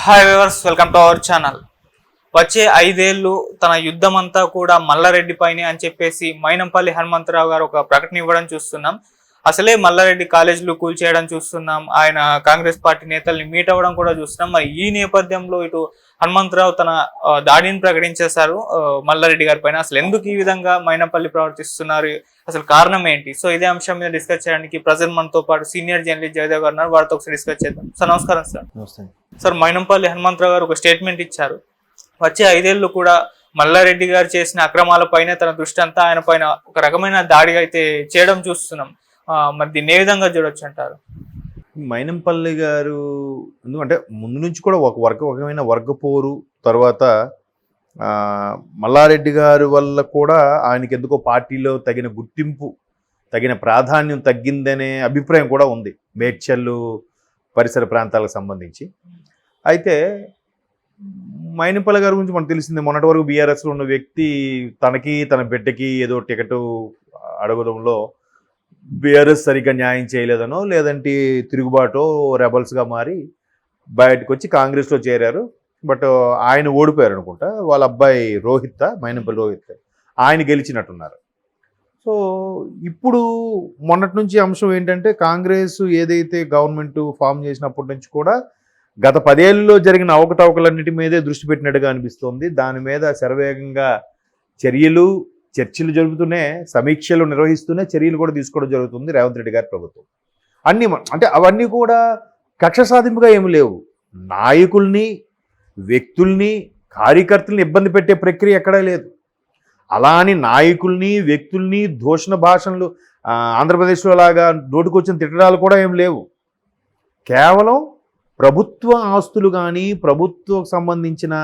Hi viewers, welcome to our channel. వచ్చే 5 ఏళ్ళు తన యుద్ధం అంతా కూడా మల్లారెడ్డి పైనే అని చెప్పేసి మైనంపల్లి హనుమంతరావు గారు ఒక ప్రకటన ఇవ్వడం చూస్తున్నాం. అసలే మల్లారెడ్డి కాలేజీలు కూల్చేయడం చూస్తున్నాం. ఆయన కాంగ్రెస్ పార్టీ నేతల్ని మీట్ అవ్వడం కూడా చూస్తున్నాం. మరి ఈ నేపథ్యంలో ఇటు హనుమంతరావు తన దాడిని ప్రకటించేశారు మల్లారెడ్డి గారి పైన. అసలు ఎందుకు ఈ విధంగా మైనంపల్లి ప్రవర్తిస్తున్నారు, అసలు కారణం ఏంటి? సో ఇదే అంశం మీద డిస్కస్ చేయడానికి ప్రజెంట్ మనతో పాటు సీనియర్ జర్నలిస్ట్ జయదేవ్ గారు ఉన్నారు. వారితో ఒకసారి డిస్కస్ చేద్దాం. సార్ నమస్కారం. సార్ మైనంపల్లి హనుమంతరావు గారు ఒక స్టేట్మెంట్ ఇచ్చారు. వచ్చే 5 ఏళ్ళు కూడా మల్లారెడ్డి గారు చేసిన అక్రమాల పైన తన దృష్టి అంతా ఆయన పైన ఒక రకమైన దాడి అయితే చేయడం చూస్తున్నాం. మరి దీన్ని ఏ విధంగా చూడొచ్చు అంటారు? మైనంపల్లి గారు ఎందుకంటే ముందు నుంచి కూడా ఒక రకమైన వర్గపోరు, తర్వాత మల్లారెడ్డి గారి వల్ల కూడా ఆయనకి ఎందుకో పార్టీలో తగిన గుర్తింపు, తగిన ప్రాధాన్యం తగ్గిందనే అభిప్రాయం కూడా ఉంది మేడ్చల్లు పరిసర ప్రాంతాలకు సంబంధించి. అయితే మైనంపల్లి గారి గురించి మనకు తెలిసింది, మొన్నటి వరకు బీఆర్ఎస్లో ఉన్న వ్యక్తి తనకి తన బిడ్డకి ఏదో టికెట్ అడగడంలో బీఆర్ఎస్ సరిగ్గా న్యాయం చేయలేదనో, లేదంటే తిరుగుబాటో రెబల్స్గా మారి బయటకు వచ్చి కాంగ్రెస్లో చేరారు. బట్ ఆయన ఓడిపోయారు అనుకుంటా. వాళ్ళ అబ్బాయి మైనంపల్లి రోహిత్ ఆయన గెలిచినట్టున్నారు. సో ఇప్పుడు మొన్నటి నుంచి అంశం ఏంటంటే, కాంగ్రెస్ ఏదైతే గవర్నమెంట్ ఫామ్ చేసినప్పటి నుంచి కూడా గత 10 ఏళ్ళలో జరిగిన అవకతవకలన్నిటి మీదే దృష్టి పెట్టినట్టుగా అనిపిస్తోంది. దాని మీద శరవేగంగా చర్చలు జరుపుతూనే, సమీక్షలు నిర్వహిస్తూనే చర్యలు కూడా తీసుకోవడం జరుగుతుంది రేవంత్ రెడ్డి గారి ప్రభుత్వం. అవన్నీ కూడా కక్ష సాధింపుగా ఏమి లేవు. నాయకుల్ని, వ్యక్తుల్ని, కార్యకర్తల్ని ఇబ్బంది పెట్టే ప్రక్రియ ఎక్కడా లేదు. అలా అని నాయకుల్ని, వ్యక్తుల్ని దూషణ భాషలు ఆంధ్రప్రదేశ్లో లాగా నోటుకొచ్చిన తిట్టడాలు కూడా ఏం లేవు. కేవలం ప్రభుత్వ ఆస్తులు కానీ, ప్రభుత్వం సంబంధించిన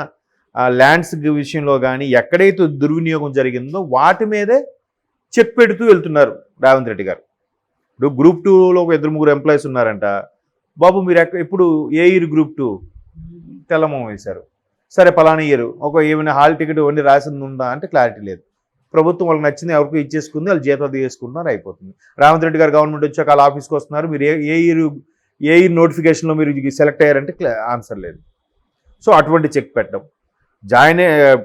ల్యాండ్స్ విషయంలో కానీ ఎక్కడైతే దుర్వినియోగం జరిగిందో వాటి మీదే చెక్ పెడుతూ వెళ్తున్నారు రేవంత్ రెడ్డి గారు. ఇప్పుడు గ్రూప్ 2లో ఒక 2-3 ఎంప్లాయీస్ ఉన్నారంట. బాబు మీరు ఇప్పుడు ఏ ఇయర్ గ్రూప్ 2 తెల్లమొహం వేశారు. సరే పలానా ఇయర్ ఏమైనా హాల్ టికెట్ ఇవన్నీ రాసింది ఉందా అంటే క్లారిటీ లేదు. ప్రభుత్వం వాళ్ళకి నచ్చింది ఎవరికి ఇచ్చేసుకుంది, వాళ్ళు జీతాలు తీసుకుంటున్నారు, అయిపోతుంది. రేవంత్ రెడ్డి గారు గవర్నమెంట్ వచ్చాక వాళ్ళ ఆఫీస్కి వస్తున్నారు, మీరు ఏ ఇయర్ నోటిఫికేషన్లో మీరు సెలెక్ట్ అయ్యారంటే ఆన్సర్ లేదు. సో అటువంటి చెక్ పెట్టడం,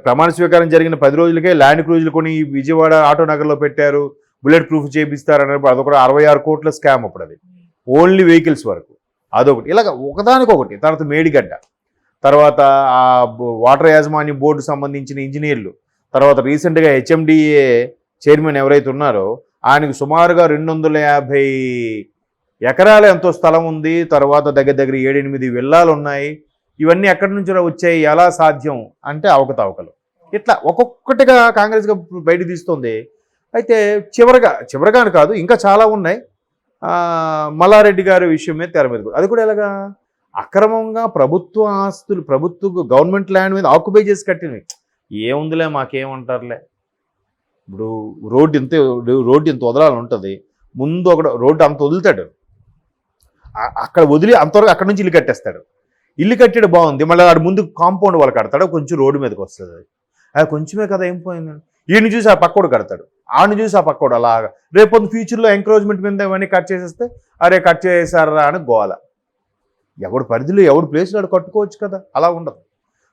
ప్రమాణ స్వీకారం జరిగిన 10 రోజులకే ల్యాండ్ క్రూజులు కొని విజయవాడ ఆటోనగర్లో పెట్టారు, బుల్లెట్ ప్రూఫ్ చేపిస్తారన్నప్పుడు అదొక 66 కోట్ల స్కామ్. అప్పుడు అది ఓన్లీ వెహికల్స్ వరకు అదొకటి. ఇలాగ ఒకదానికొకటి. తర్వాత మేడిగడ్డ, తర్వాత ఆ వాటర్ యాజమాన్య బోర్డు సంబంధించిన ఇంజనీర్లు, తర్వాత రీసెంట్గా హెచ్ఎండిఏ చైర్మన్ ఎవరైతే ఉన్నారో ఆయనకు సుమారుగా 250 ఎకరాల ఎంతో స్థలం ఉంది. తర్వాత దగ్గర 7-8 విల్లాలు ఉన్నాయి. ఇవన్నీ ఎక్కడి నుంచి వచ్చాయి, ఎలా సాధ్యం అంటే అవకతవకలు. ఇట్లా ఒక్కొక్కటిగా కాంగ్రెస్గా బయట తీస్తుంది. అయితే చివరగా కాదు, ఇంకా చాలా ఉన్నాయి. మల్లారెడ్డి గారి విషయమే తెర మీద. అది కూడా ఎలాగా అక్రమంగా ప్రభుత్వ ఆస్తులు, గవర్నమెంట్ ల్యాండ్ మీద ఆక్యుపై చేసి కట్టినవి. ఏముందిలే మాకేమంటారులే. ఇప్పుడు రోడ్డు ఇంత వదలాలని ఉంటుంది. ముందు రోడ్డు అంత వదులుతాడు, అక్కడ వదిలి అంతవరకు అక్కడ నుంచి ఇల్లు కట్టేస్తాడు. ఇల్లు కట్టాడు బాగుంది, మళ్ళీ ఆడు ముందు కాంపౌండ్ వాళ్ళు కడతాడు, కొంచెం రోడ్డు మీదకి వస్తుంది. అది కొంచెమే కదా, ఏం పోయిందని ఈయన్ని చూసి ఆ పక్కోడు కడతాడు, ఆడిని చూసి ఆ పక్కోడు. అలాగా రేపు ఫ్యూచర్లో ఎంక్రోచ్మెంట్ మీద ఇవన్నీ కట్ చేసేస్తే అరే కట్ చేసారా అని గోల. ఎవడు పరిధిలో ఎవడు ప్లేస్లో ఆడు కట్టుకోవచ్చు కదా, అలా ఉండదు.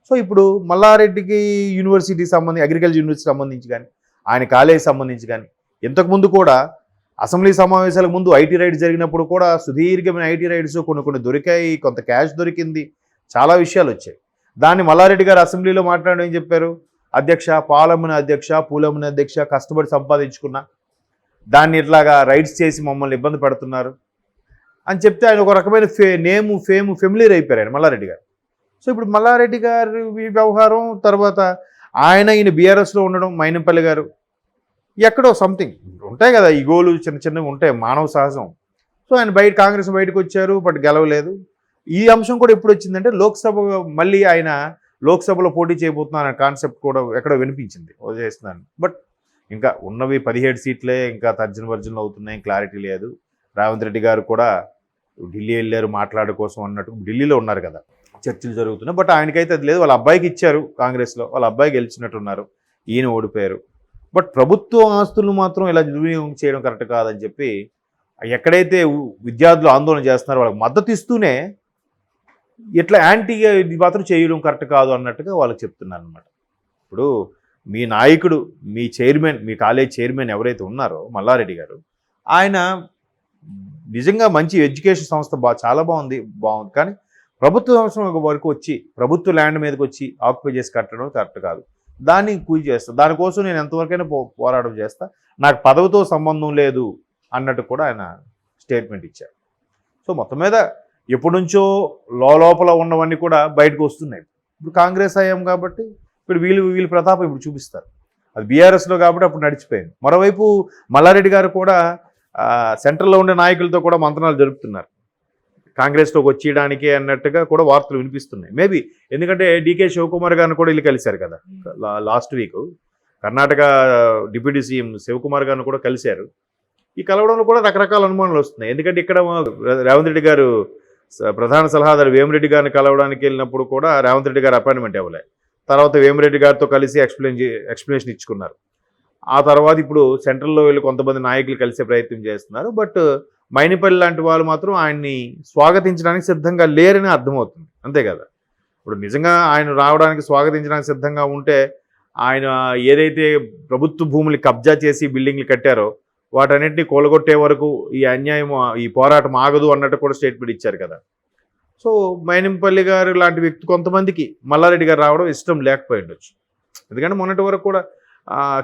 సో ఇప్పుడు మల్లారెడ్డికి యూనివర్సిటీ అగ్రికల్చర్ యూనివర్సిటీ సంబంధించి కానీ, ఆయన కాలేజీ సంబంధించి కానీ, ఇంతకుముందు కూడా అసెంబ్లీ సమావేశాలకు ముందు ఐటీ రైడ్స్ జరిగినప్పుడు కూడా సుదీర్ఘమైన ఐటీ రైడ్స్ కొన్ని దొరికాయి, కొంత క్యాష్ దొరికింది, చాలా విషయాలు వచ్చాయి. దాన్ని మల్లారెడ్డి గారు అసెంబ్లీలో మాట్లాడడం ఏం చెప్పారు, అధ్యక్ష పూలమ్మిన అధ్యక్ష కష్టపడి సంపాదించుకున్నా, దాన్ని ఇట్లాగా రైడ్స్ చేసి మమ్మల్ని ఇబ్బంది పెడుతున్నారు అని చెప్తే ఆయన ఒక రకమైన ఫెమిలియర్ అయిపోయారు ఆయన మల్లారెడ్డి గారు. సో ఇప్పుడు మల్లారెడ్డి గారి వ్యవహారం, తర్వాత ఈయన బీఆర్ఎస్లో ఉండడం, మైనంపల్లి గారు ఎక్కడో సంథింగ్ ఉంటాయి కదా, ఈ గోలు చిన్నవి ఉంటాయి, మానవ సహజం. సో ఆయన కాంగ్రెస్ బయటకు వచ్చారు, బట్ గెలవలేదు. ఈ అంశం కూడా ఎప్పుడు వచ్చిందంటే మళ్ళీ ఆయన లోక్సభలో పోటీ చేయబోతున్నా కాన్సెప్ట్ కూడా ఎక్కడో వినిపించింది, చేస్తున్నాను. బట్ ఇంకా ఉన్నవి 17 సీట్లే, ఇంకా తర్జన అవుతున్నాయి, క్లారిటీ లేదు. రేవంత్ రెడ్డి గారు కూడా ఢిల్లీ వెళ్ళారు మాట్లాడే కోసం అన్నట్టు, ఢిల్లీలో ఉన్నారు కదా, చర్చలు జరుగుతున్నాయి. బట్ ఆయనకైతే అది లేదు. వాళ్ళ అబ్బాయికి ఇచ్చారు కాంగ్రెస్లో, వాళ్ళ అబ్బాయి గెలిచినట్టున్నారు, ఈయన ఓడిపోయారు. బట్ ప్రభుత్వ ఆస్తులను మాత్రం ఇలా దుర్వినియోగం చేయడం కరెక్ట్ కాదని చెప్పి ఎక్కడైతే విద్యార్థులు ఆందోళన చేస్తున్నారో వాళ్ళకి మద్దతు ఇస్తూనే ఇట్లా యాంటీగా ఇది మాత్రం చేయడం కరెక్ట్ కాదు అన్నట్టుగా వాళ్ళకి చెప్తున్నాను అనమాట. ఇప్పుడు మీ నాయకుడు, మీ చైర్మన్, మీ కాలేజ్ చైర్మన్ ఎవరైతే ఉన్నారో మల్లారెడ్డి గారు, ఆయన నిజంగా మంచి ఎడ్యుకేషన్ సంస్థ చాలా బాగుంది. కానీ ప్రభుత్వ సంవత్సరం వరకు వచ్చి ప్రభుత్వ ల్యాండ్ మీదకి వచ్చి ఆక్యుపై చేసి కట్టడం కరెక్ట్ కాదు. దాన్ని కూల్ చేస్తా, దానికోసం నేను ఎంతవరకైనా పోరాటం చేస్తా, నాకు పదవితో సంబంధం లేదు అన్నట్టు కూడా ఆయన స్టేట్మెంట్ ఇచ్చారు. సో మొత్తం మీద ఎప్పటి నుంచో లోపల ఉన్నవన్నీ కూడా బయటకు వస్తున్నాయి. ఇప్పుడు కాంగ్రెస్ అయ్యాం కాబట్టి ఇప్పుడు వీళ్ళు ప్రతాపం ఇప్పుడు చూపిస్తారు. అది బీఆర్ఎస్లో కాబట్టి అప్పుడు నడిచిపోయింది. మరోవైపు మల్లారెడ్డి గారు కూడా సెంట్రల్లో ఉండే నాయకులతో కూడా మంత్రాలు జరుపుతున్నారు కాంగ్రెస్లోకి వచ్చేయడానికి అన్నట్టుగా కూడా వార్తలు వినిపిస్తున్నాయి. మేబీ ఎందుకంటే డీకే శివకుమార్ గారిని కూడా వీళ్ళు కలిశారు కదా last week. Karnataka deputy CM Shivakumar గారిని కూడా కలిశారు. ఈ కలవడంలో కూడా రకరకాల అనుమానాలు వస్తున్నాయి. ఎందుకంటే ఇక్కడ రేవంత్ రెడ్డి గారు ప్రధాన సలహాదారు వేమిరెడ్డి గారిని కలవడానికి వెళ్ళినప్పుడు కూడా రేవంత్ రెడ్డి గారు అపాయింట్మెంట్ ఇవ్వలే. తర్వాత వేమిరెడ్డి గారితో కలిసి ఎక్స్ప్లెనేషన్ ఇచ్చుకున్నారు. ఆ తర్వాత ఇప్పుడు సెంట్రల్లో వెళ్ళి కొంతమంది నాయకులు కలిసే ప్రయత్నం చేస్తున్నారు. బట్ మైనిపల్లి లాంటి వాళ్ళు మాత్రం ఆయన్ని స్వాగతించడానికి సిద్ధంగా లేరని అర్థమవుతుంది. అంతే కదా. ఇప్పుడు నిజంగా ఆయన రావడానికి స్వాగతించడానికి సిద్ధంగా ఉంటే ఆయన ఏదైతే ప్రభుత్వ భూములు కబ్జా చేసి బిల్డింగ్లు కట్టారో వాటన్నింటినీ కూలగొట్టే వరకు ఈ అన్యాయం, ఈ పోరాటం ఆగదు అన్నట్టు కూడా స్టేట్మెంట్ ఇచ్చారు కదా. సో మైనంపల్లి గారు లాంటి వ్యక్తి కొంతమందికి మల్లారెడ్డి గారు రావడం ఇష్టం లేకపోయి ఉండొచ్చు. ఎందుకంటే మొన్నటి వరకు కూడా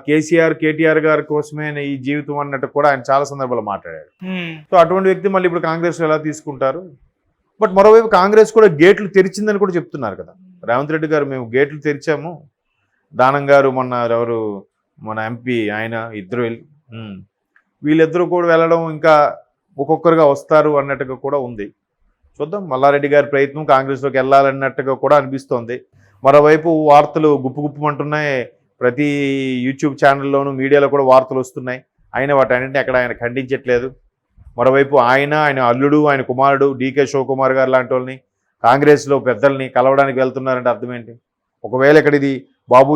కేటీఆర్ గారి కోసమే ఈ జీవితం అన్నట్టు కూడా ఆయన చాలా సందర్భాలు మాట్లాడారు. సో అటువంటి వ్యక్తి మళ్ళీ ఇప్పుడు కాంగ్రెస్ ఎలా తీసుకుంటారు? బట్ మరోవైపు కాంగ్రెస్ కూడా గేట్లు తెరిచిందని కూడా చెప్తున్నారు కదా రేవంత్ రెడ్డి గారు. మేము గేట్లు తెరిచాము, దానం గారు మన ఎంపీ ఆయన ఇద్దరు వీళ్ళిద్దరూ కూడా వెళ్ళడం, ఇంకా ఒక్కొక్కరుగా వస్తారు అన్నట్టుగా కూడా ఉంది. చూద్దాం. మల్లారెడ్డి గారి ప్రయత్నం కాంగ్రెస్లోకి వెళ్ళాలన్నట్టుగా కూడా అనిపిస్తోంది. మరోవైపు వార్తలు గుప్పుమంటున్నాయి. ప్రతి యూట్యూబ్ ఛానల్లోనూ మీడియాలో కూడా వార్తలు వస్తున్నాయి. అయినా వాటన్నింటినీ అక్కడ ఆయన ఖండించట్లేదు. మరోవైపు ఆయన అల్లుడు, ఆయన కుమారుడు డీకే శివకుమార్ గారు లాంటి వాళ్ళని కాంగ్రెస్లో పెద్దల్ని కలవడానికి వెళ్తున్నారంటే అర్థం ఏంటి? ఒకవేళ ఇక్కడ ఇది బాబు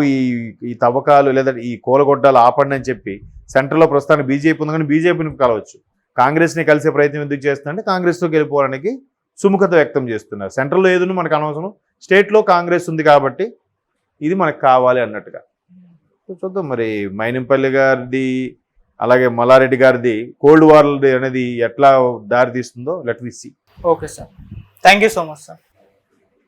ఈ తవ్వకాలు లేదా ఈ కూలగొడ్డాలు ఆపండి అని చెప్పి సెంట్రల్లో ప్రస్తుతానికి బీజేపీ ఉంది, కానీ బీజేపీని కలవచ్చు. కాంగ్రెస్ని కలిసే ప్రయత్నం ఎందుకు చేస్తుందంటే కాంగ్రెస్లోకి వెళ్ళిపోవడానికి సుముఖత వ్యక్తం చేస్తున్నారు. సెంట్రల్లో ఏదో మనకు అనవసరం, స్టేట్లో కాంగ్రెస్ ఉంది కాబట్టి ఇది మనకు కావాలి అన్నట్టుగా. చూద్దాం మరి మైనంపల్లి గారిది అలాగే మల్లారెడ్డి గారిది కోల్డ్ వార్ అనేది ఎట్లా దారి తీస్తుందో let we see. Okay sir, thank you so much sir.